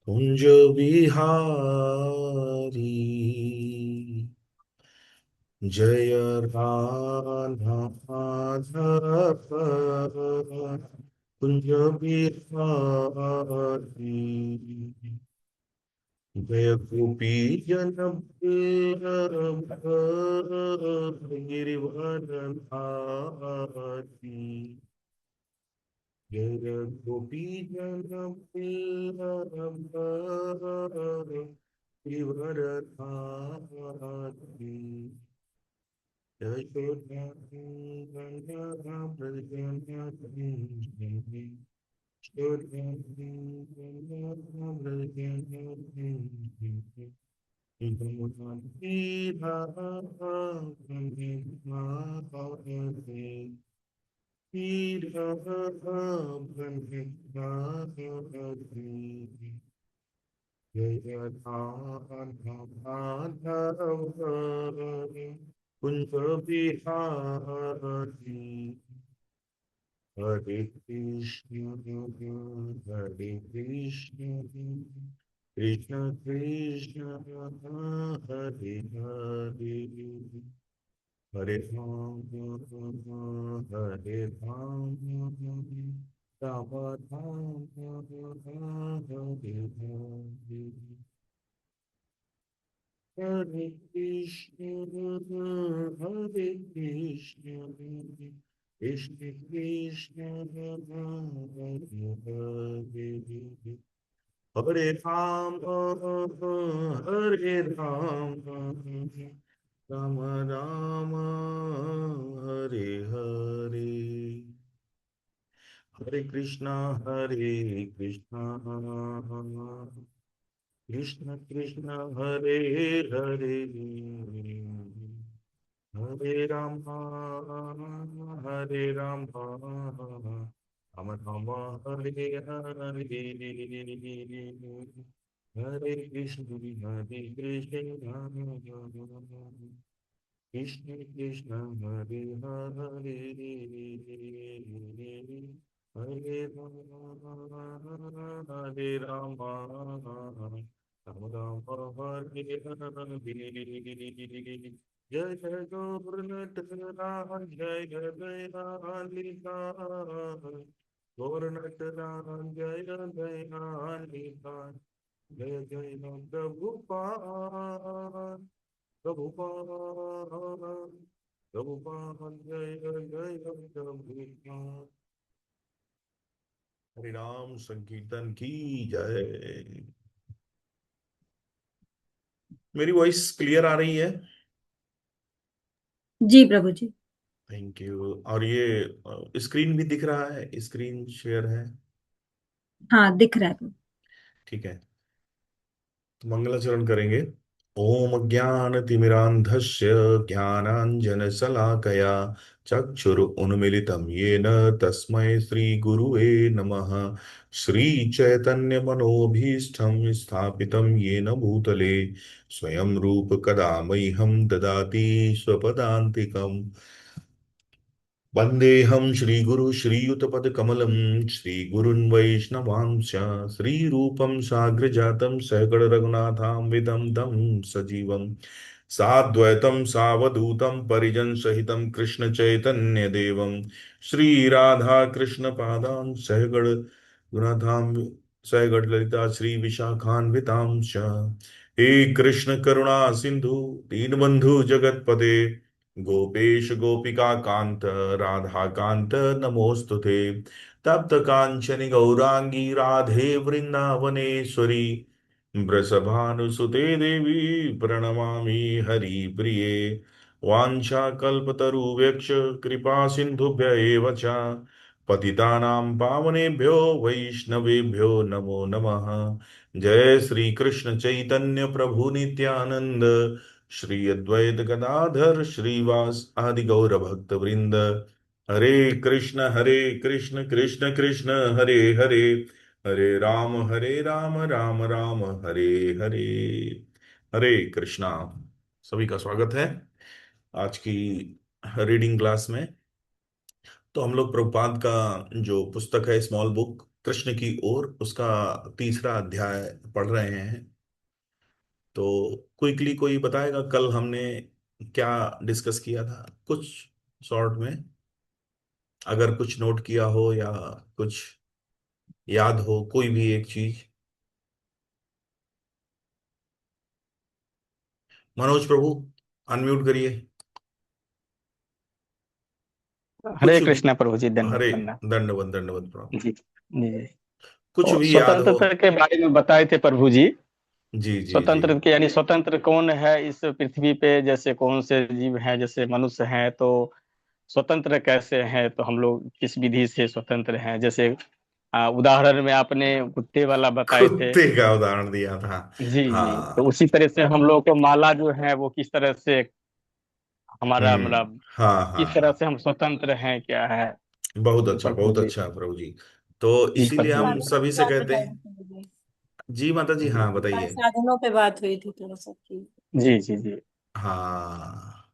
कुंज बिहारी जय राधा माधव। कुंज बिहारी जय गोपी जन गिरिवरधारी। जय गोपी जन गिरिवरधारी। यशोदा जय कुंज बिहारी। हरे कृष्ण हरे कृष्ण कृष्ण कृष्ण हरे हरे हरे राम हरे राम राम राम हरे हरे हरे कृष्ण हरे कृष्ण कृष्ण कृष्ण हरे हरे हरे राम हरे राम राम राम हरे हरे हरे कृष्णा कृष्णा कृष्ण कृष्ण हरे हरे हरे राम राम राम हरे हरे हरे कृष्ण कृष्ण कृष्ण हरे हरे हरे राम राम राम हरे हरे जय जय गौरनट राम जय जय लालिता गौरनट राम जय जय लालिता जय जय प्रभुपाद प्रभुपाद प्रभुपाद जय जय प्रभुपाद। हरि नाम संकीर्तन की जय। मेरी वॉइस क्लियर आ रही है? जी प्रभु जी। Thank you. और ये स्क्रीन भी दिख रहा है, स्क्रीन शेयर है? हाँ, दिख रहा है प्रभु। ठीक है, तो मंगलाचरण करेंगे। ओम ज्ञानतिमिरान्धस्य ज्ञानाञ्जनशलाकया चक्षुरुन्मीलितं येन तस्मै श्रीगुरुवे नमः। श्रीचैतन्यमनोभीष्टं स्थापितं येन भूतले स्वयं रूप कदा मह्यं ददाति स्वपदान्तिकम्। वन्देऽहं श्रीगुरु श्रीयुतपदकमलं श्रीगुरुन् वैष्णवांश्च श्रीरूपं साग्रजातं सहगण रघुनाथान्वितं तं सजीवं साद्वैतं सावधूतं परिजनसहितं कृष्णचैतन्यदेवं श्रीराधाकृष्णपादां सहगण गुणाधाम सहगण ललिता श्रीविशाखान्वितांश्च। हे कृष्ण करुणा सिन्धु दीनबन्धु जगत्पते गोपेश गोपिका कांत राधा कांत नमोस्तुते। तप्त कांचनि गौरांगी राधे वृंदावनेश्वरी वृषभानुसुते देवी प्रणमामि हरिप्रिये। वाञ्छाकल्पतरुभ्यश्च कृपा सिन्धुभ्य एव च पतितानां पावनेभ्यो वैष्णवेभ्यो नमो नमः। जय श्री कृष्ण चैतन्य प्रभु नित्यानंद श्री अद्वैत गदाधर श्रीवास आदि गौर भक्त वृंद। हरे कृष्ण कृष्ण कृष्ण हरे हरे हरे राम राम राम हरे हरे। हरे कृष्णा। सभी का स्वागत है आज की रीडिंग क्लास में। तो हम लोग प्रभुपाद का जो पुस्तक है स्मॉल बुक कृष्ण की ओर उसका तीसरा अध्याय पढ़ रहे हैं। तो क्विकली कोई बताएगा कल हमने क्या डिस्कस किया था, कुछ शॉर्ट में, अगर कुछ नोट किया हो या कुछ याद हो कोई भी एक चीज। मनोज प्रभु, अनम्यूट करिए। हरे कुछ भी। कृष्णा प्रभु जी, दंड हरे, दंड। दंडवत दंडवत प्रभु। जी जी। कुछ तो भी याद हो। स्वतंत्रता के बारे में बताए थे प्रभु जी। जी जी जी। स्वतंत्र के यानी स्वतंत्र कौन है इस पृथ्वी पे, जैसे कौन से जीव हैं, जैसे मनुष्य हैं तो स्वतंत्र कैसे हैं, तो हम लोग किस विधि से स्वतंत्र हैं, जैसे उदाहरण में आपने कुत्ते वाला बताए थे। कुत्ते का उदाहरण दिया था। जी जी। तो हाँ। उसी तरह से हम लोग को माला जो है वो किस तरह से हमारा हम्म। मतलब हाँ किस तरह हाँ। से हम स्वतंत्र हैं, क्या है। बहुत जी अच्छा, प्रभु बहुत जी। अच्छा प्रभु जी। तो जी इसीलिए प्रभु हम जी। सभी साधनों से पे बात कहते बताई हैं। थी मुझे। जी माता जी, हाँ बताइए। साधनों पे बात हुई थी थोड़ा सा की। जी जी जी। हाँ,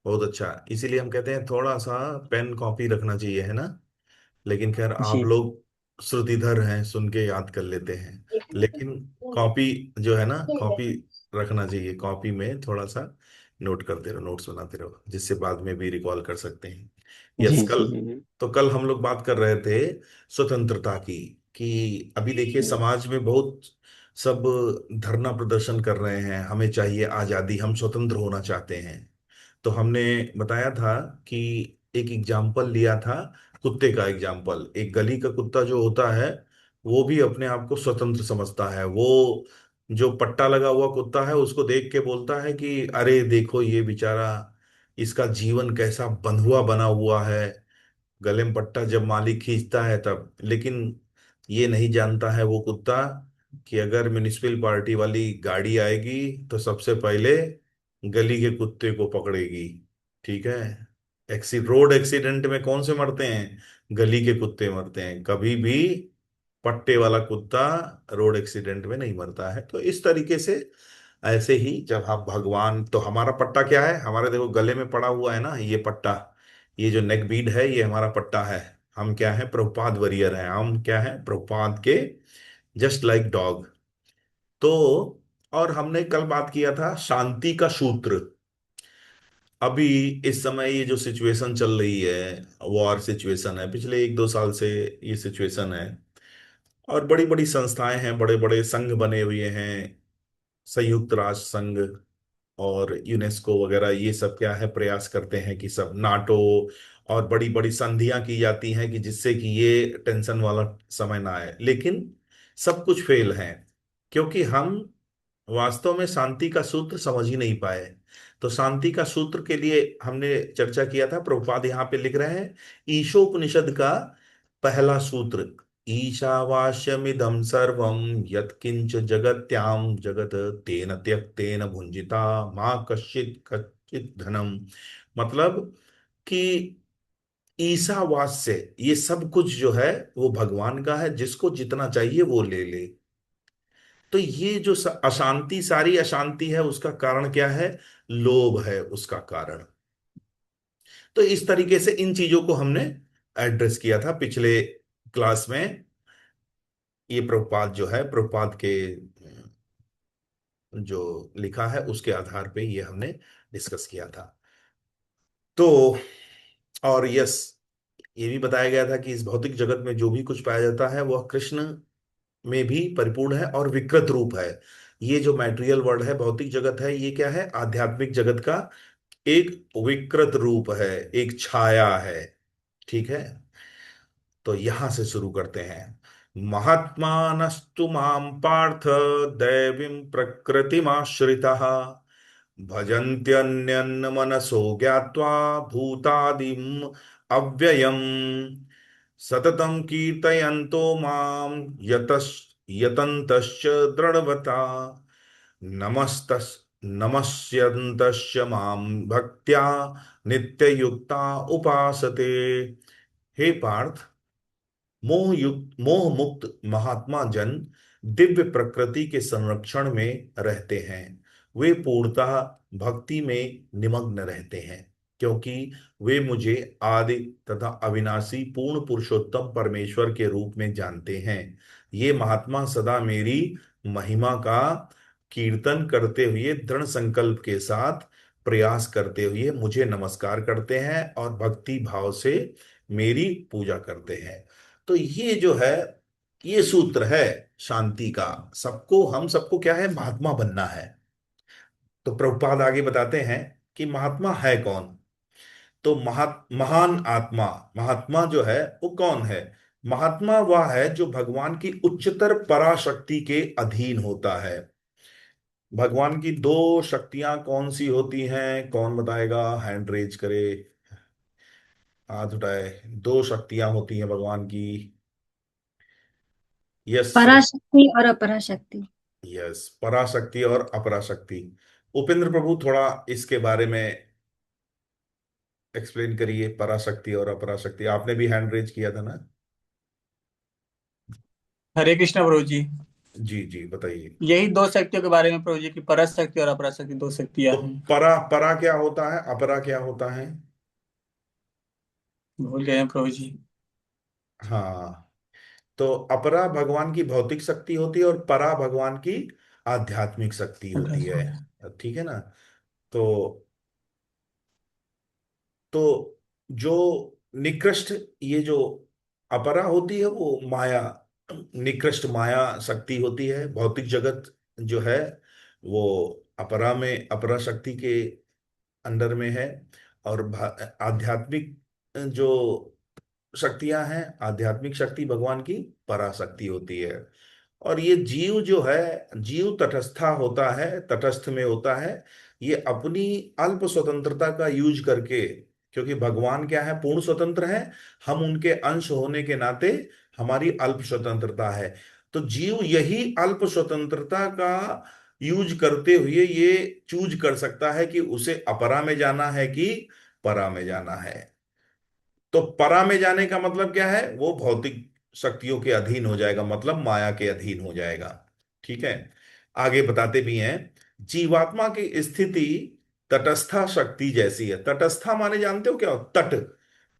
बहुत अच्छा। इसीलिए हम कहते हैं थोड़ा सा पेन कॉपी रखना चाहिए, है ना। लेकिन खैर आप जी लोग श्रुतिधर हैं, सुन के याद कर लेते हैं। लेकिन कॉपी जो है ना, कॉपी रखना चाहिए। कॉपी में थोड़ा सा नोट करते रहो, नोट्स बनाते रहो, जिससे बाद में भी रिकॉल कर सकते हैं। जी यस, जी कल। जी। तो कल हम लोग बात कर रहे थे स्वतंत्रता की, कि अभी देखिए समाज में बहुत सब धरना प्रदर्शन कर रहे हैं, हमें चाहिए आजादी, हम स्वतंत्र होना चाहते हैं। तो हमने बताया था कि एक एग्जाम्पल लिया था, कुत्ते का एग्जाम्पल। एक गली का कुत्ता जो होता है वो भी अपने आप को स्वतंत्र समझता है। वो जो पट्टा लगा हुआ कुत्ता है उसको देख के बोलता है कि अरे देखो ये बेचारा, इसका जीवन कैसा बंधुआ बना हुआ है। गले में पट्टा जब मालिक खींचता है तब, लेकिन ये नहीं जानता है वो कुत्ता कि अगर म्युनिसिपल पार्टी वाली गाड़ी आएगी तो सबसे पहले गली के कुत्ते को पकड़ेगी। ठीक है। रोड एक्सीडेंट में कौन से मरते हैं? गली के कुत्ते मरते हैं। कभी भी पट्टे वाला कुत्ता रोड एक्सीडेंट में नहीं मरता है। तो इस तरीके से, ऐसे ही जब आप भगवान, तो हमारा पट्टा क्या है? हमारे देखो गले में पड़ा हुआ है ना ये पट्टा, ये जो नेक बीड है ये हमारा पट्टा है। हम क्या है? प्रभुपाद वरियर हैं। हम क्या है? प्रभुपाद के जस्ट लाइक डॉग। तो और हमने कल बात किया था शांति का सूत्र। अभी इस समय ये जो सिचुएशन चल रही है, वॉर सिचुएशन है, पिछले 1-2 साल से ये सिचुएशन है। और बड़ी बड़ी संस्थाएं हैं, बड़े बड़े संघ बने हुए हैं, संयुक्त राष्ट्र संघ और यूनेस्को वगैरह, ये सब क्या है, प्रयास करते हैं कि सब नाटो और बड़ी बड़ी संधियां की जाती हैं कि जिससे कि ये टेंशन वाला समय ना आए। लेकिन सब कुछ फेल है, क्योंकि हम वास्तव में शांति का सूत्र समझ ही नहीं पाए। तो शांति का सूत्र के लिए हमने चर्चा किया था, प्रभुपाद यहाँ पे लिख रहे हैं ईशोपनिषद का पहला सूत्र। ईशावास्यमिदं सर्वं यत्किंच जगत्यां जगत तेन त्यक्तेन भुंजिता माँ कश्चित कच्चित धनम। मतलब कि ईशावास्य, ये सब कुछ जो है वो भगवान का है, जिसको जितना चाहिए वो ले ले। तो ये जो अशांति, सारी अशांति है, उसका कारण क्या है? लोभ है उसका कारण। तो इस तरीके से इन चीजों को हमने एड्रेस किया था पिछले क्लास में। ये प्रभुपाद जो है, प्रभुपाद के जो लिखा है उसके आधार पे ये हमने डिस्कस किया था। तो और यस, ये भी बताया गया था कि इस भौतिक जगत में जो भी कुछ पाया जाता है वह कृष्ण में भी परिपूर्ण है और विकृत रूप है। ये जो मैटेरियल वर्ल्ड है, भौतिक जगत है, ये क्या है? आध्यात्मिक जगत का एक विकृत रूप है, एक छाया है। ठीक है। तो यहां से शुरू करते हैं। महात्मानस्तु मां पार्थ दैवीं प्रकृतिमाश्रिताः भजन्त्यन्यन्मनसो ज्ञात्वा भूतादिम् अव्ययम् सततं कीर्तयन्तो मां यतस् यतन्तश्च दृढवता नमस्तस् नमस्यन्तश्च मां भक्त्या नित्ययुक्ता उपासते। हे पार्थ, मोह मुक्त महात्मा जन दिव्य प्रकृति के संरक्षण में रहते हैं। वे पूर्णतः भक्ति में निमग्न रहते हैं। क्योंकि वे मुझे आदि तथा अविनाशी पूर्ण पुरुषोत्तम परमेश्वर के रूप में जानते हैं। ये महात्मा सदा मेरी महिमा का कीर्तन करते हुए दृढ़ संकल्प के साथ प्रयास करते हुए मुझे नमस्कार करते हैं और भक्ति भाव से मेरी पूजा करते हैं। तो ये जो है, ये सूत्र है शांति का। सबको, हम सबको क्या है, महात्मा बनना है। तो प्रभुपाद आगे बताते हैं कि महात्मा है कौन। तो महान आत्मा, महात्मा जो है वो कौन है? महात्मा वह है जो भगवान की उच्चतर पराशक्ति के अधीन होता है। भगवान की दो शक्तियां कौन सी होती हैं? कौन बताएगा? हैंड रेज करे, हाथ उठाए। दो शक्तियां होती हैं भगवान की। यस। पराशक्ति और अपराशक्ति। यस, पराशक्ति और अपराशक्ति। उपेंद्र प्रभु थोड़ा इसके बारे में एक्सप्लेन करिए, पराशक्ति और अपराशक्ति। आपने भी हैंड रेज किया था ना? हरे कृष्ण प्रभु जी। जी जी, बताइए। यही दो शक्तियों के बारे में प्रभु जी की पराशक्ति और अपराशक्ति दो शक्तियां तो हैं। परा परा क्या होता है, अपरा क्या होता है? भूल गए हैं प्रभु जी। हाँ, तो अपरा भगवान की भौतिक शक्ति होती है और परा भगवान की आध्यात्मिक शक्ति होती है। ठीक है ना? तो जो निकृष्ट, ये जो अपरा होती है वो माया, निकृष्ट माया शक्ति होती है। भौतिक जगत जो है वो अपरा में, अपरा शक्ति के अंडर में है। और आध्यात्मिक जो शक्तियां हैं, आध्यात्मिक शक्ति भगवान की पराशक्ति होती है। और ये जीव जो है, जीव तटस्था होता है, तटस्थ में होता है। ये अपनी अल्प स्वतंत्रता का यूज करके, क्योंकि भगवान क्या है, पूर्ण स्वतंत्र है, हम उनके अंश होने के नाते हमारी अल्प स्वतंत्रता है। तो जीव यही अल्प स्वतंत्रता का यूज करते हुए ये चूज कर सकता है कि उसे अपरा में जाना है कि परा में जाना है। तो परा में जाने का मतलब क्या है? वो भौतिक शक्तियों के अधीन हो जाएगा, मतलब माया के अधीन हो जाएगा। ठीक है? आगे बताते भी हैं, जीवात्मा की स्थिति तटस्था शक्ति जैसी है। तटस्था माने जानते हो क्या हो? तट।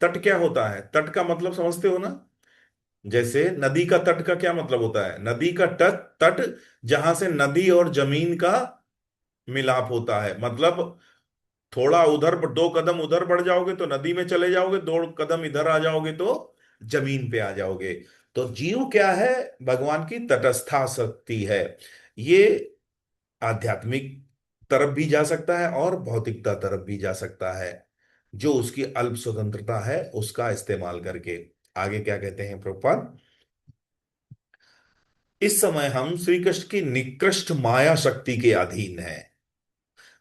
तट क्या होता है? तट का मतलब समझते हो ना? जैसे नदी का तट का क्या मतलब होता है? नदी का तट, तट जहां से नदी और जमीन का मिलाप होता है। मतलब थोड़ा उधर, दो कदम उधर बढ़ जाओगे तो नदी में चले जाओगे, दो कदम इधर आ जाओगे तो जमीन पे आ जाओगे। तो जीव क्या है? भगवान की तटस्था शक्ति है। ये आध्यात्मिक तरफ भी जा सकता है और भौतिकता तरफ भी जा सकता है, जो उसकी अल्प स्वतंत्रता है उसका इस्तेमाल करके। आगे क्या कहते हैं प्रभुपाद? इस समय हम श्री कृष्ण की निकृष्ट माया शक्ति के अधीन हैं।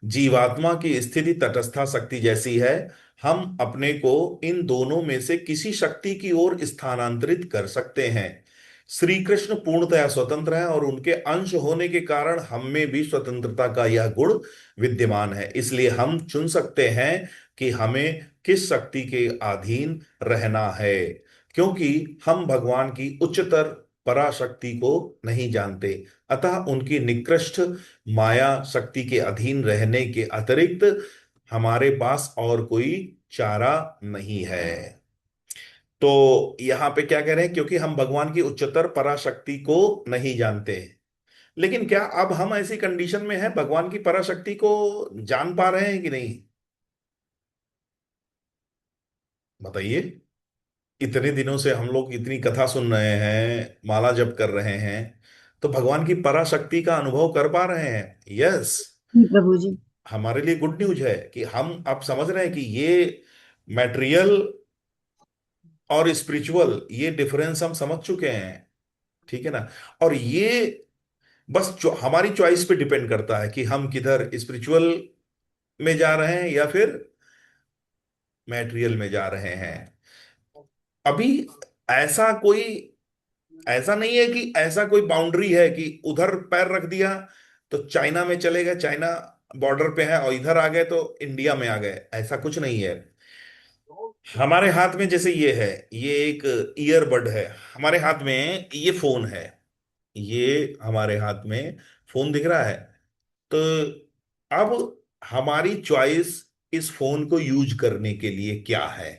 जीवात्मा की स्थिति तटस्था शक्ति जैसी है। हम अपने को इन दोनों में से किसी शक्ति की ओर स्थानांतरित कर सकते हैं। श्री कृष्ण पूर्णतया स्वतंत्र है और उनके अंश होने के कारण हम में भी स्वतंत्रता का यह गुण विद्यमान है। इसलिए हम चुन सकते हैं कि हमें किस शक्ति के अधीन रहना है, क्योंकि हम भगवान की उच्चतर पराशक्ति को नहीं जानते। अतः उनकी निकृष्ट माया शक्ति के अधीन रहने के अतिरिक्त हमारे पास और कोई चारा नहीं है। तो यहां पे क्या कह रहे हैं? क्योंकि हम भगवान की उच्चतर पराशक्ति को नहीं जानते। लेकिन क्या अब हम ऐसी कंडीशन में हैं, भगवान की पराशक्ति को जान पा रहे हैं कि नहीं? बताइए। इतने दिनों से हम लोग इतनी कथा सुन रहे हैं, माला जप कर रहे हैं, तो भगवान की पराशक्ति का अनुभव कर पा रहे हैं? यस। जी प्रभु जी। हमारे लिए गुड न्यूज है कि हम अब समझ रहे हैं कि ये मैटेरियल और स्पिरिचुअल, ये डिफरेंस हम समझ चुके हैं। ठीक है ना? और ये बस हमारी चॉइस पे डिपेंड करता है कि हम किधर, स्पिरिचुअल में जा रहे हैं या फिर मैटेरियल में जा रहे हैं। अभी ऐसा कोई, ऐसा नहीं है कि ऐसा कोई बाउंड्री है कि उधर पैर रख दिया तो चाइना में चले गए, चाइना बॉर्डर पे है, और इधर आ गए तो इंडिया में आ गए। ऐसा कुछ नहीं है। हमारे हाथ में जैसे ये है, ये एक ईयरबड है हमारे हाथ में, ये फोन है, ये हमारे हाथ में फोन दिख रहा है। तो अब हमारी चॉइस इस फोन को यूज करने के लिए क्या है।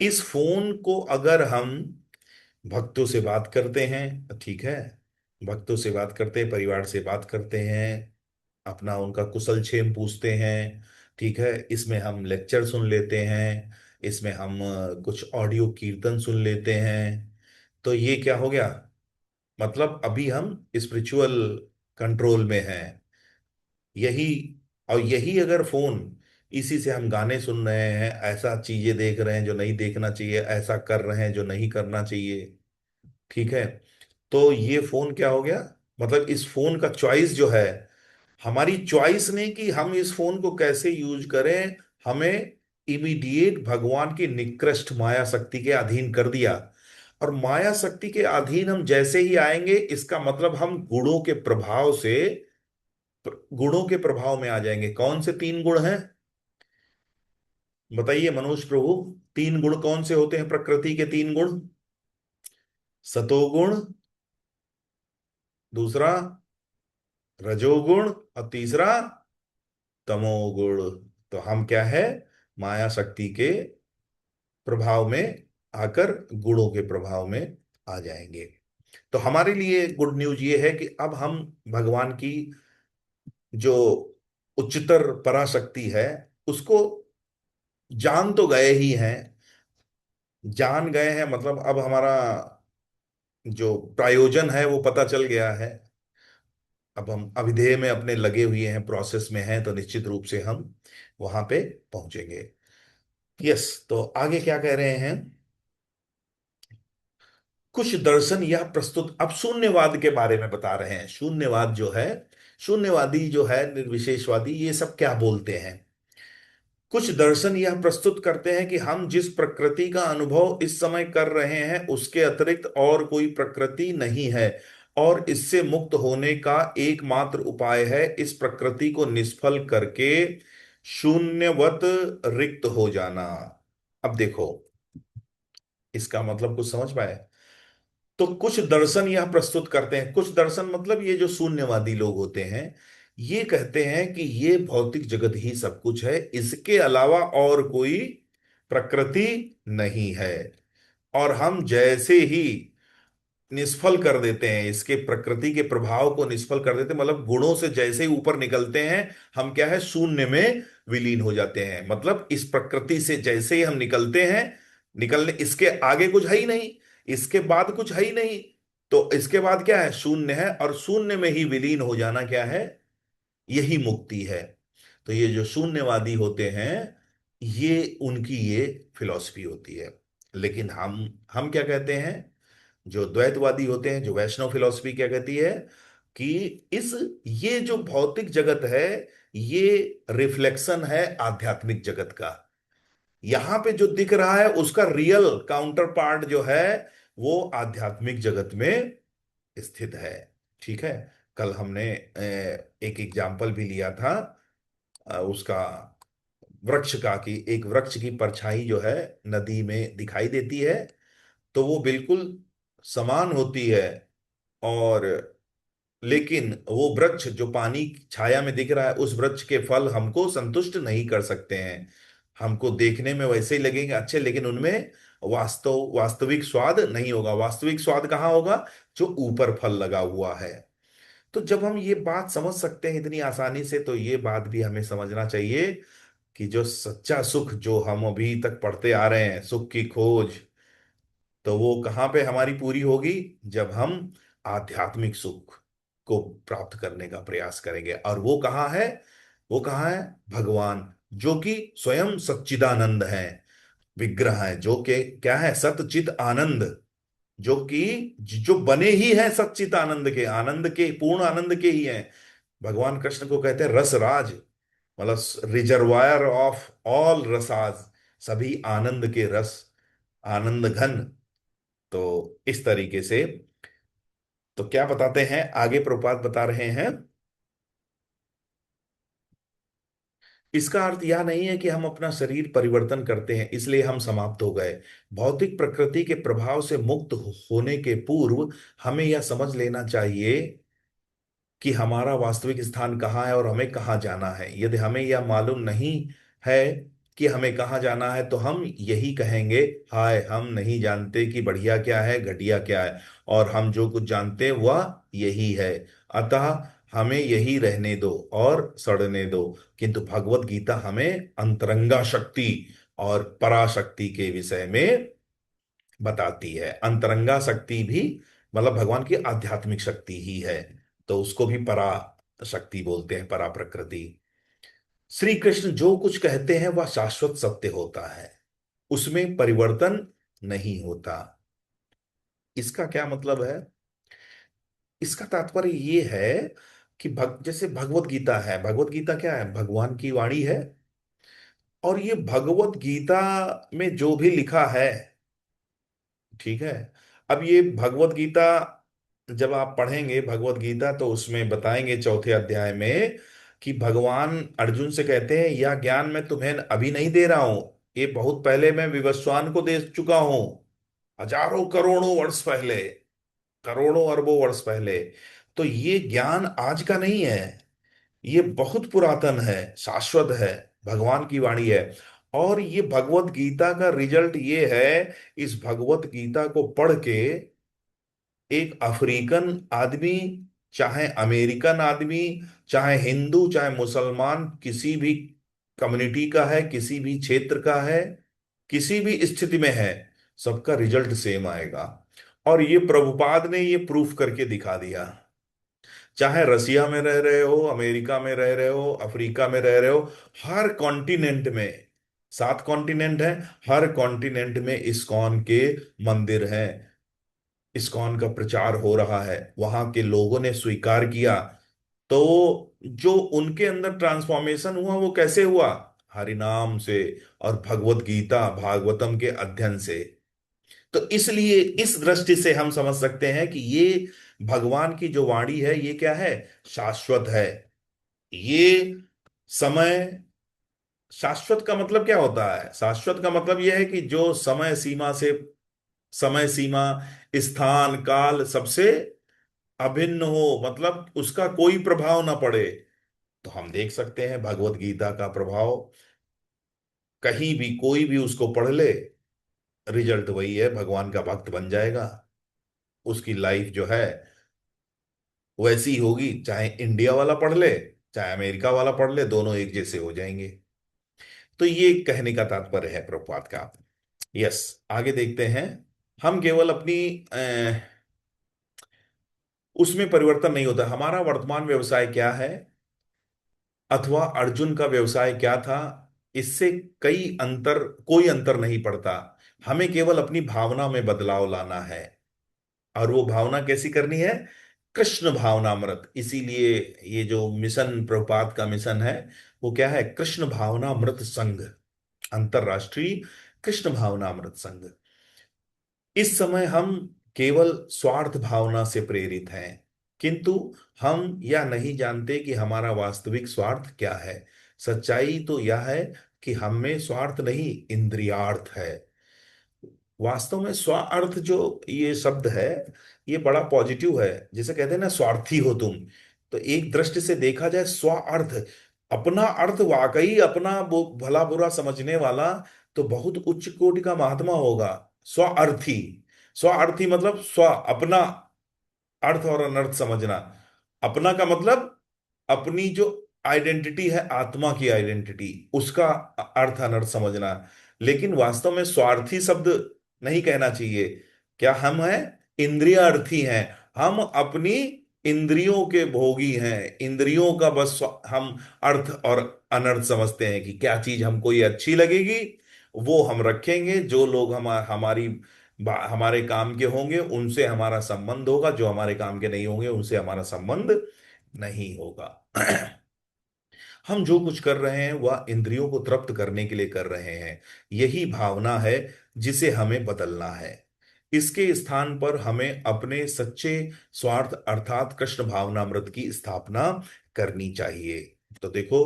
इस फोन को अगर हम भक्तों से बात करते हैं, ठीक है, भक्तों से बात करते हैं, परिवार से बात करते हैं, अपना उनका कुशल क्षेम पूछते हैं, ठीक है, इसमें हम लेक्चर सुन लेते हैं, इसमें हम कुछ ऑडियो कीर्तन सुन लेते हैं, तो ये क्या हो गया, मतलब अभी हम स्पिरिचुअल कंट्रोल में हैं। यही, और यही अगर फोन, इसी से हम गाने सुन रहे हैं, ऐसा चीजें देख रहे हैं जो नहीं देखना चाहिए, ऐसा कर रहे हैं जो नहीं करना चाहिए, ठीक है, तो ये फोन क्या हो गया, मतलब इस फोन का चॉइस जो है, हमारी चॉइस ने कि हम इस फोन को कैसे यूज करें, हमें इमीडिएट भगवान की निकृष्ट माया शक्ति के अधीन कर दिया। और माया शक्ति के अधीन हम जैसे ही आएंगे, इसका मतलब हम गुणों के प्रभाव से, गुणों के प्रभाव में आ जाएंगे। कौन से तीन गुण हैं बताइए मनोज प्रभु, तीन गुण कौन से होते हैं, प्रकृति के तीन गुण? सतोगुण, दूसरा रजोगुण, और तीसरा तमोगुण। तो हम क्या है, माया शक्ति के प्रभाव में आकर गुणों के प्रभाव में आ जाएंगे। तो हमारे लिए गुड न्यूज ये है कि अब हम भगवान की जो उच्चतर पराशक्ति है उसको जान तो गए ही हैं, जान गए हैं, मतलब अब हमारा जो प्रायोजन है वो पता चल गया है। अब हम अभिधेय में अपने लगे हुए हैं, प्रोसेस में हैं, तो निश्चित रूप से हम वहां पे पहुंचेंगे। यस, तो आगे क्या कह रहे हैं, कुछ दर्शन यह प्रस्तुत, अब शून्यवाद के बारे में बता रहे हैं। शून्यवाद जो है, शून्यवादी जो है, निर्विशेषवादी, ये सब क्या बोलते हैं। कुछ दर्शन यह प्रस्तुत करते हैं कि हम जिस प्रकृति का अनुभव इस समय कर रहे हैं उसके अतिरिक्त और कोई प्रकृति नहीं है, और इससे मुक्त होने का एकमात्र उपाय है इस प्रकृति को निष्फल करके शून्यवत रिक्त हो जाना। अब देखो, इसका मतलब कुछ समझ पाए? तो कुछ दर्शन यह प्रस्तुत करते हैं, कुछ दर्शन मतलब ये जो शून्यवादी लोग होते हैं, ये कहते हैं कि ये भौतिक जगत ही सब कुछ है, इसके अलावा और कोई प्रकृति नहीं है। और हम जैसे ही निष्फल कर देते हैं, इसके प्रकृति के प्रभाव को निष्फल कर देते हैं, मतलब गुणों से जैसे ही ऊपर निकलते हैं, हम क्या है, शून्य में विलीन हो जाते हैं। मतलब इस प्रकृति से जैसे ही हम निकलते हैं, निकलने, इसके आगे कुछ है ही नहीं, इसके बाद कुछ है ही नहीं, तो इसके बाद क्या है, शून्य है, और शून्य में ही विलीन हो जाना क्या है, यही मुक्ति है। तो ये जो शून्यवादी होते हैं, ये उनकी ये फिलॉसफी होती है। लेकिन हम क्या कहते हैं, जो द्वैतवादी होते हैं, जो वैष्णव फिलॉसफी क्या कहती है कि इस, ये जो भौतिक जगत है, ये रिफ्लेक्शन है आध्यात्मिक जगत का। यहां पे जो दिख रहा है उसका रियल काउंटर पार्ट जो है वो आध्यात्मिक जगत में स्थित है, ठीक है। कल हमने एक एग्जाम्पल भी लिया था उसका, वृक्ष का, कि एक वृक्ष की परछाई जो है नदी में दिखाई देती है, तो वो बिल्कुल समान होती है, और लेकिन वो वृक्ष जो पानी की छाया में दिख रहा है, उस वृक्ष के फल हमको संतुष्ट नहीं कर सकते हैं। हमको देखने में वैसे ही लगेंगे अच्छे, लेकिन उनमें वास्तविक स्वाद नहीं होगा। वास्तविक स्वाद कहाँ होगा, जो ऊपर फल लगा हुआ है। तो जब हम ये बात समझ सकते हैं इतनी आसानी से, तो ये बात भी हमें समझना चाहिए कि जो सच्चा सुख जो हम अभी तक पढ़ते आ रहे हैं, सुख की खोज, तो वो कहाँ पे हमारी पूरी होगी, जब हम आध्यात्मिक सुख को प्राप्त करने का प्रयास करेंगे। और वो कहाँ है, वो कहाँ है, भगवान जो कि स्वयं सच्चिदानंद है, विग्रह है, जो कि क्या है, सतचित आनंद, जो कि जो बने ही हैं सच्चित आनंद के, आनंद के, पूर्ण आनंद के ही हैं। भगवान कृष्ण को कहते हैं रस राज, मतलब रिजर्वायर ऑफ ऑल रसाज, सभी आनंद के रस, आनंद घन। तो इस तरीके से, तो क्या बताते हैं आगे, प्रभुपाद बता रहे हैं, इसका अर्थ यह नहीं है कि हम अपना शरीर परिवर्तन करते हैं इसलिए हम समाप्त हो गए। भौतिक प्रकृति के प्रभाव से मुक्त होने के पूर्व हमें यह समझ लेना चाहिए कि हमारा वास्तविक स्थान कहाँ है और हमें कहाँ जाना है। यदि हमें यह मालूम नहीं है कि हमें कहाँ जाना है, तो हम यही कहेंगे, हाय हम नहीं जानते कि बढ़िया क्या है घटिया क्या है, और हम जो कुछ जानते हैं वह यही है। अतः हमें यही रहने दो और सड़ने दो। किंतु भगवत गीता हमें अंतरंगा शक्ति और पराशक्ति के विषय में बताती है। अंतरंगा शक्ति भी मतलब भगवान की आध्यात्मिक शक्ति ही है, तो उसको भी परा शक्ति बोलते हैं, परा प्रकृति। श्री कृष्ण जो कुछ कहते हैं वह शाश्वत सत्य होता है, उसमें परिवर्तन नहीं होता। इसका क्या मतलब है? इसका तात्पर्य ये है कि जैसे भगवत गीता है, भगवत गीता क्या है? भगवान की वाणी है। और ये भगवत गीता में जो भी लिखा है, ठीक है, अब ये भगवत गीता जब आप पढ़ेंगे भगवत गीता, तो उसमें बताएंगे चौथे अध्याय में कि भगवान अर्जुन से कहते हैं, यह ज्ञान मैं तुम्हें अभी नहीं दे रहा हूं, ये बहुत पहले मैं विवस्वान को दे चुका हूं, हजारों करोड़ों वर्ष पहले, करोड़ों अरबों वर्ष पहले। तो ये ज्ञान आज का नहीं है, ये बहुत पुरातन है, शाश्वत है, भगवान की वाणी है। और ये भगवत गीता का रिजल्ट ये है, इस भगवत गीता को पढ़ के एक अफ्रीकन आदमी, चाहे अमेरिकन आदमी, चाहे हिंदू, चाहे मुसलमान, किसी भी कम्युनिटी का है, किसी भी क्षेत्र का है, किसी भी स्थिति में है, सबका रिजल्ट सेम आएगा। और ये प्रभुपाद ने ये प्रूफ करके दिखा दिया। चाहे रसिया में रह रहे हो, अमेरिका में रह रहे हो, अफ्रीका में रह रहे हो, हर कॉन्टिनेंट में, 7 कॉन्टिनेंट है, हर कॉन्टिनेंट में इस्कॉन के मंदिर हैं, इस्कॉन का प्रचार हो रहा है, वहां के लोगों ने स्वीकार किया। तो जो उनके अंदर ट्रांसफॉर्मेशन हुआ वो कैसे हुआ? हरिनाम से और भगवत गीता भागवतम के अध्ययन से। तो इसलिए इस दृष्टि से हम समझ सकते हैं कि ये भगवान की जो वाणी है ये क्या है? शाश्वत है। ये समय, शाश्वत का मतलब क्या होता है? शाश्वत का मतलब यह है कि जो समय सीमा से, समय सीमा, स्थान काल सबसे अभिन्न हो, मतलब उसका कोई प्रभाव ना पड़े। तो हम देख सकते हैं भगवत गीता का प्रभाव, कहीं भी कोई भी उसको पढ़ ले, रिजल्ट वही है, भगवान का भक्त बन जाएगा। उसकी लाइफ जो है वैसी ही होगी, चाहे इंडिया वाला पढ़ ले, चाहे अमेरिका वाला पढ़ ले, दोनों एक जैसे हो जाएंगे। तो ये कहने का तात्पर्य है प्रभुपाद का। यस, आगे देखते हैं। हम केवल अपनी उसमें परिवर्तन नहीं होता, हमारा वर्तमान व्यवसाय क्या है अथवा अर्जुन का व्यवसाय क्या था, इससे कोई अंतर नहीं पड़ता। हमें केवल अपनी भावना में बदलाव लाना है। और वो भावना कैसी करनी है? कृष्ण भावनामृत। इसीलिए ये जो मिशन, प्रभुपाद का मिशन है, वो क्या है? कृष्ण भावनामृत संघ, अंतरराष्ट्रीय कृष्ण भावनामृत संघ। इस समय हम केवल स्वार्थ भावना से प्रेरित हैं, किंतु हम यह नहीं जानते कि हमारा वास्तविक स्वार्थ क्या है। सच्चाई तो यह है कि हम में स्वार्थ नहीं, इंद्रियार्थ है। वास्तव में स्वार्थ जो ये शब्द है, ये बड़ा पॉजिटिव है। जैसे कहते हैं ना, स्वार्थी हो तुम, तो एक दृष्टि से देखा जाए स्वार्थ, अपना अर्थ, वाकई अपना भला बुरा समझने वाला तो बहुत उच्च कोटि का महात्मा होगा। स्वार्थी, स्वार्थी मतलब स्व, अपना अर्थ और अनर्थ समझना। अपना का मतलब अपनी जो आइडेंटिटी है, आत्मा की आइडेंटिटी, उसका अर्थ अनर्थ समझना। लेकिन वास्तव में स्वार्थी शब्द नहीं कहना चाहिए। क्या हम हैं? इंद्रियार्थी हैं। हम अपनी इंद्रियों के भोगी हैं, इंद्रियों का बस हम अर्थ और अनर्थ समझते हैं कि क्या चीज हमको ये अच्छी लगेगी वो हम रखेंगे, जो लोग हमारे काम के होंगे उनसे हमारा संबंध होगा, जो हमारे काम के नहीं होंगे उनसे हमारा संबंध नहीं होगा। हम जो कुछ कर रहे हैं वह इंद्रियों को तृप्त करने के लिए कर रहे हैं। यही भावना है जिसे हमें बदलना है। इसके स्थान पर हमें अपने सच्चे स्वार्थ अर्थात कृष्ण भावनामृत की स्थापना करनी चाहिए। तो देखो,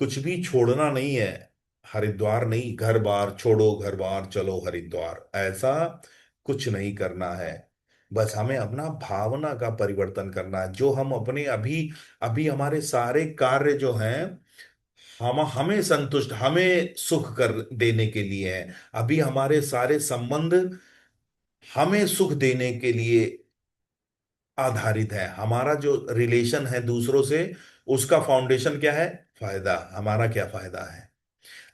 कुछ भी छोड़ना नहीं है, हरिद्वार नहीं, घर बार छोड़ो घर बार चलो हरिद्वार, ऐसा कुछ नहीं करना है। बस हमें अपना भावना का परिवर्तन करना है। जो हम अपने अभी अभी हमारे सारे कार्य जो हैं, हम हमें संतुष्ट, हमें सुख कर देने के लिए हैं। अभी हमारे सारे संबंध हमें सुख देने के लिए आधारित है। हमारा जो रिलेशन है दूसरों से, उसका फाउंडेशन क्या है? फायदा। हमारा क्या फायदा है?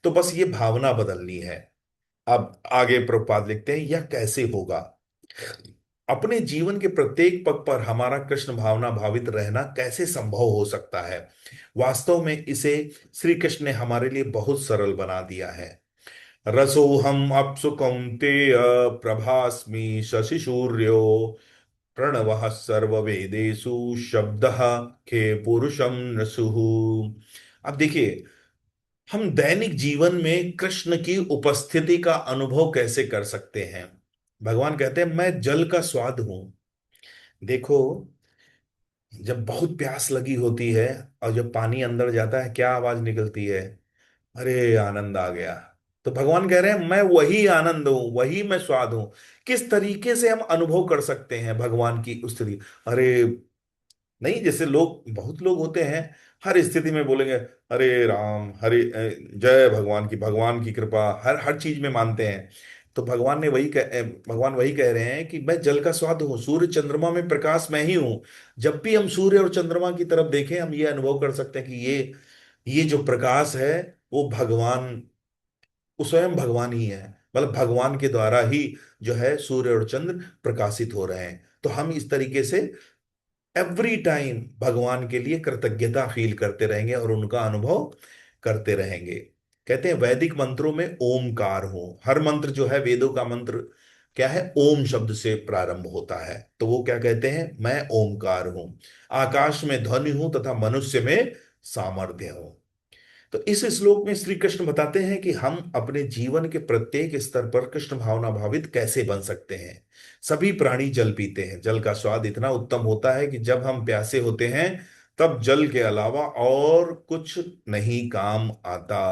तो बस ये भावना बदलनी है। अब आगे प्रभुपाद लिखते हैं, यह कैसे होगा? अपने जीवन के प्रत्येक पग पर हमारा कृष्ण भावना भावित रहना कैसे संभव हो सकता है? वास्तव में इसे श्री कृष्ण ने हमारे लिए बहुत सरल बना दिया है। रसोहम अप्सु कौन्तेय, प्रभास्मि शशि सूर्यो, प्रणवः सर्ववेदेषु, शब्दः खे पुरुषम नसुः। अब देखिए, हम दैनिक जीवन में कृष्ण की उपस्थिति का अनुभव कैसे कर सकते हैं? भगवान कहते हैं, मैं जल का स्वाद हूं। देखो, जब बहुत प्यास लगी होती है और जब पानी अंदर जाता है, क्या आवाज निकलती है? अरे आनंद आ गया। तो भगवान कह रहे हैं, मैं वही आनंद हूं, वही मैं स्वाद हूं। किस तरीके से हम अनुभव कर सकते हैं भगवान की उस स्थिति? अरे नहीं, जैसे लोग, बहुत लोग होते हैं, हर स्थिति में बोलेंगे हरे राम, हरे जय भगवान की, भगवान की कृपा, हर हर चीज में मानते हैं। तो भगवान वही कह रहे हैं कि मैं जल का स्वाद हूँ, सूर्य चंद्रमा में प्रकाश मैं ही हूँ। जब भी हम सूर्य और चंद्रमा की तरफ देखें, हम ये अनुभव कर सकते हैं कि ये जो प्रकाश है, वो भगवान, वो स्वयं भगवान ही है। मतलब भगवान के द्वारा ही जो है सूर्य और चंद्र प्रकाशित हो रहे हैं। तो हम इस तरीके से एवरी टाइम भगवान के लिए कृतज्ञता फील करते रहेंगे और उनका अनुभव करते रहेंगे। कहते हैं वैदिक मंत्रों में ओमकार हो, हर मंत्र जो है, वेदों का मंत्र क्या है? ओम शब्द से प्रारंभ होता है। तो वो क्या कहते हैं? मैं ओमकार हूं, आकाश में ध्वनि हूं तथा मनुष्य में सामर्थ्य हूं। तो इस श्लोक में श्री कृष्ण बताते हैं कि हम अपने जीवन के प्रत्येक स्तर पर कृष्ण भावना भावित कैसे बन सकते हैं। सभी प्राणी जल पीते हैं। जल का स्वाद इतना उत्तम होता है कि जब हम प्यासे होते हैं, तब जल के अलावा और कुछ नहीं काम आता।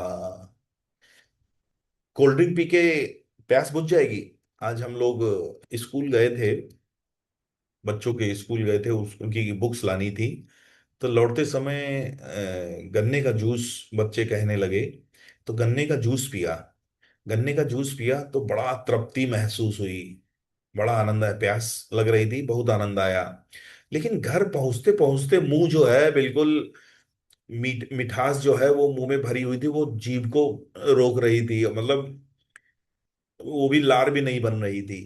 कोल्ड ड्रिंक पी के प्यास बुझ जाएगी? आज हम लोग स्कूल गए थे, बच्चों के स्कूल गए थे, उनकी बुक्स लानी थी। तो लौटते समय गन्ने का जूस बच्चे कहने लगे। तो गन्ने का जूस पिया। गन्ने का जूस पिया तो बड़ा तृप्ति महसूस हुई, बड़ा आनंद आया। प्यास लग रही थी, बहुत आनंद आया। लेकिन घर पहुंचते पहुंचते मुंह जो है बिल्कुल, मिठास जो है वो मुंह में भरी हुई थी, वो जीभ को रोक रही थी। मतलब वो भी, लार भी नहीं बन रही थी।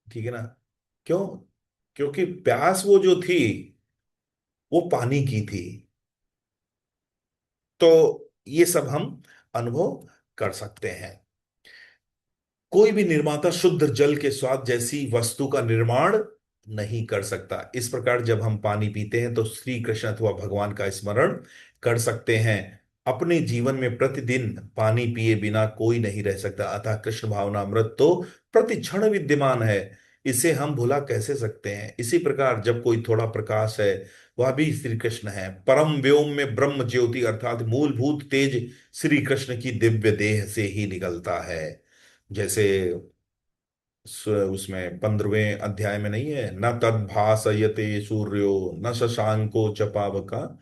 ठीक है ना? क्यों? क्योंकि प्यास वो जो थी, वो पानी की थी। तो ये सब हम अनुभव कर सकते हैं। कोई भी निर्माता शुद्ध जल के स्वाद जैसी वस्तु का निर्माण नहीं कर सकता। इस प्रकार जब हम पानी पीते हैं तो श्री कृष्ण अथवा भगवान का स्मरण कर सकते हैं। अपने जीवन में प्रतिदिन पानी पिए बिना कोई नहीं रह सकता, अतः कृष्ण भावना अमृत तो प्रति क्षण विद्यमान है। इसे हम भुला कैसे सकते हैं? इसी प्रकार जब कोई थोड़ा प्रकाश है, वह भी श्री कृष्ण है। परम व्योम में ब्रह्म ज्योति अर्थात मूलभूत तेज श्री कृष्ण की दिव्य देह से ही निकलता है। जैसे उसमें 15वें अध्याय में नहीं है, न तद भासयते सूर्यो न शशांको च पावका,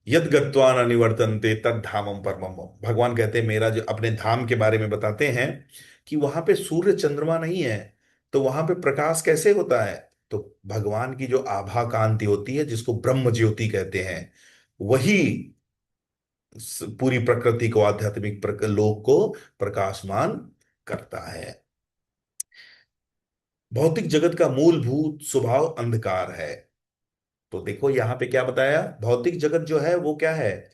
यद गत्वा न निवर्तन्ते तद धामम परमम। भगवान कहते हैं, मेरा जो अपने धाम के बारे में बताते हैं कि वहां पे सूर्य चंद्रमा नहीं है। तो वहां पे प्रकाश कैसे होता है? तो भगवान की जो आभा कांति होती है, जिसको ब्रह्म ज्योति कहते हैं, वही पूरी प्रकृति को, आध्यात्मिक लोक को प्रकाशमान करता है। भौतिक जगत का मूलभूत स्वभाव अंधकार है। तो देखो यहां पे क्या बताया, भौतिक जगत जो है वो क्या है?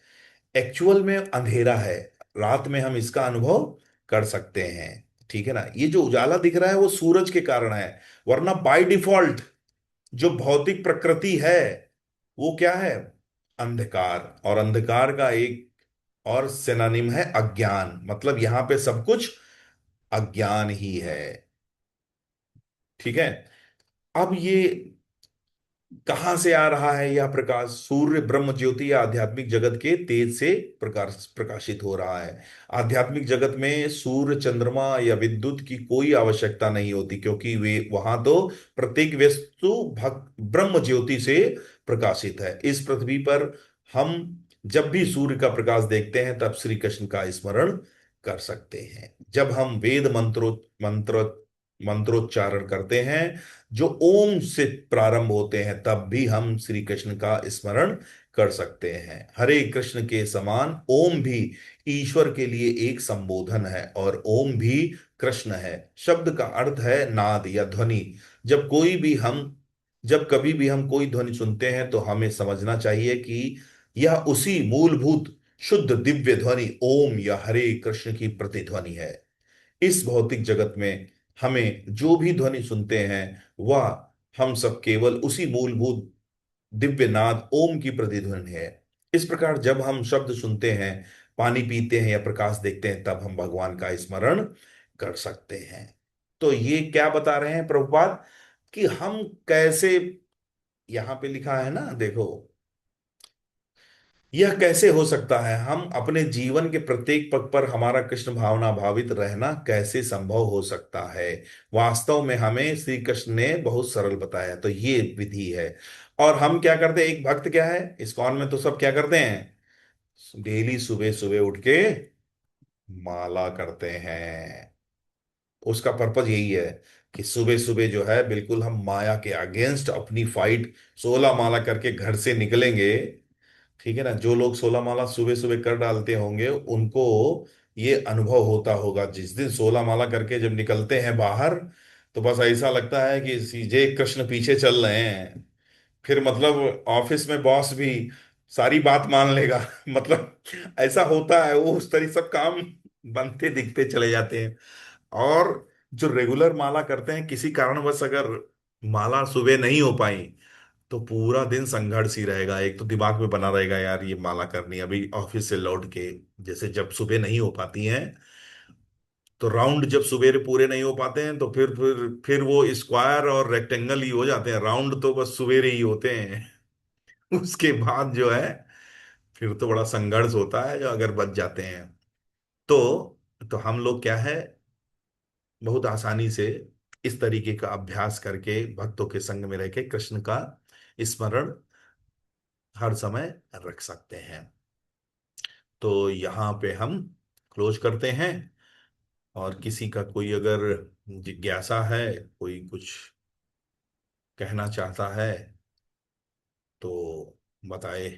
एक्चुअल में अंधेरा है। रात में हम इसका अनुभव कर सकते हैं। ठीक है ना? ये जो उजाला दिख रहा है वो सूरज के कारण है, वरना बाय डिफॉल्ट जो भौतिक प्रकृति है वो क्या है? अंधकार। और अंधकार का एक और सिनोनिम है अज्ञान। मतलब यहां पे सब कुछ अज्ञान ही है। ठीक है? अब ये कहाँ से आ रहा है यह प्रकाश? सूर्य ब्रह्म ज्योति या आध्यात्मिक जगत के तेज से प्रकाशित हो रहा है। आध्यात्मिक जगत में सूर्य, चंद्रमा या विद्युत की कोई आवश्यकता नहीं होती, क्योंकि वे वहां तो प्रत्येक वस्तु ब्रह्म ज्योति से प्रकाशित है। इस पृथ्वी पर हम जब भी सूर्य का प्रकाश देखते हैं तब श्री कृष्ण का स्मरण कर सकते हैं। जब हम वेद मंत्रोच्चारण करते हैं जो ओम से प्रारंभ होते हैं, तब भी हम श्री कृष्ण का स्मरण कर सकते हैं। हरे कृष्ण के समान ओम भी ईश्वर के लिए एक संबोधन है, और ओम भी कृष्ण है। शब्द का अर्थ है नाद या ध्वनि। जब कोई भी हम जब कभी भी हम कोई ध्वनि सुनते हैं तो हमें समझना चाहिए कि यह उसी मूलभूत शुद्ध दिव्य ध्वनि ओम या हरे कृष्ण की प्रतिध्वनि है। इस भौतिक जगत में हमें जो भी ध्वनि सुनते हैं वह हम सब केवल उसी मूलभूत दिव्य नाद ओम की प्रतिध्वनि है। इस प्रकार जब हम शब्द सुनते हैं, पानी पीते हैं या प्रकाश देखते हैं, तब हम भगवान का स्मरण कर सकते हैं। तो ये क्या बता रहे हैं प्रभुपाद कि हम कैसे, यहां पे लिखा है ना, देखो, यह कैसे हो सकता है, हम अपने जीवन के प्रत्येक पग पर हमारा कृष्ण भावना भावित रहना कैसे संभव हो सकता है? वास्तव में हमें श्री कृष्ण ने बहुत सरल बताया। तो ये विधि है। और हम क्या करते हैं, एक भक्त क्या है इस्कॉन में, तो सब क्या करते हैं, डेली सुबह सुबह उठ के माला करते हैं। उसका पर्पज यही है कि सुबह सुबह जो है बिल्कुल हम माया के अगेंस्ट अपनी फाइट 16 माला करके घर से निकलेंगे। ठीक है ना? जो लोग 16 माला सुबह सुबह कर डालते होंगे उनको ये अनुभव होता होगा। जिस दिन 16 माला करके जब निकलते हैं बाहर, तो बस ऐसा लगता है कि सीजे कृष्ण पीछे चल रहे हैं। फिर मतलब ऑफिस में बॉस भी सारी बात मान लेगा। मतलब ऐसा होता है, वो उस तरह सब काम बनते दिखते चले जाते हैं। और जो रेगुलर माला करते हैं, किसी कारणवश अगर माला सुबह नहीं हो पाई तो पूरा दिन संघर्ष ही रहेगा। एक तो दिमाग में बना रहेगा, यार ये माला करनी है। अभी ऑफिस से लौट के जैसे जब सुबह नहीं हो पाती हैं, तो राउंड जब सुबह पूरे नहीं हो पाते हैं तो फिर वो स्क्वायर और रेक्टेंगल ही हो जाते हैं। राउंड तो बस सुबेरे ही होते हैं। उसके बाद जो है फिर तो बड़ा संघर्ष होता है जो अगर बच जाते हैं तो। तो हम लोग क्या है, बहुत आसानी से इस तरीके का अभ्यास करके भक्तों के संग में रह के कृष्ण का स्मरण हर समय रख सकते हैं। तो यहाँ पे हम क्लोज करते हैं। और किसी का कोई अगर जिज्ञासा है, कोई कुछ कहना चाहता है तो बताए।